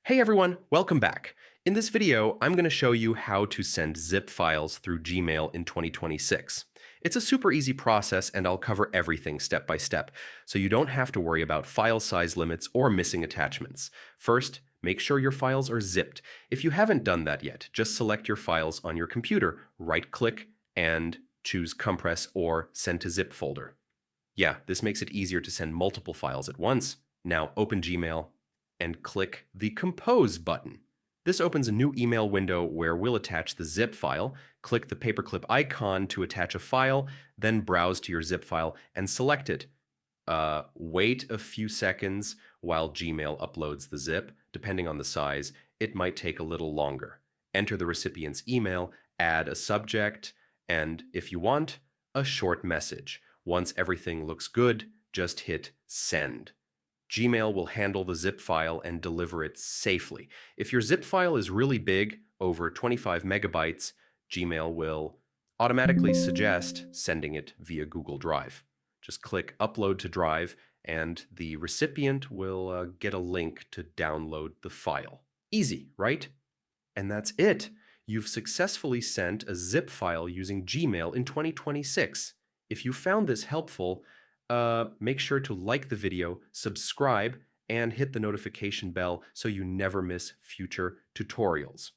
Hey everyone, welcome back. In this video, I'm going to show you how to send zip files through Gmail in 2026. It's a super easy process and I'll cover everything step by step, so you don't have to worry about file size limits or missing attachments. First, make sure your files are zipped. If you haven't done that yet, just select your files on your computer, right-click, and choose Compress or Send to Zip folder. Yeah, this makes it easier to send multiple files at once. Now open Gmail and click the Compose button. This opens a new email window where we'll attach the zip file. Click the paperclip icon to attach a file, then browse to your zip file and select it. Wait a few seconds while Gmail uploads the zip. Depending on the size, it might take a little longer. Enter the recipient's email, add a subject, and if you want, a short message. Once everything looks good, just hit send. Gmail will handle the zip file and deliver it safely. If your zip file is really big, over 25 megabytes, Gmail will automatically suggest sending it via Google Drive. Just click Upload to Drive, and the recipient will get a link to download the file. Easy, right? And that's it. You've successfully sent a zip file using Gmail in 2026. If you found this helpful, make sure to like the video, subscribe, and hit the notification bell so you never miss future tutorials.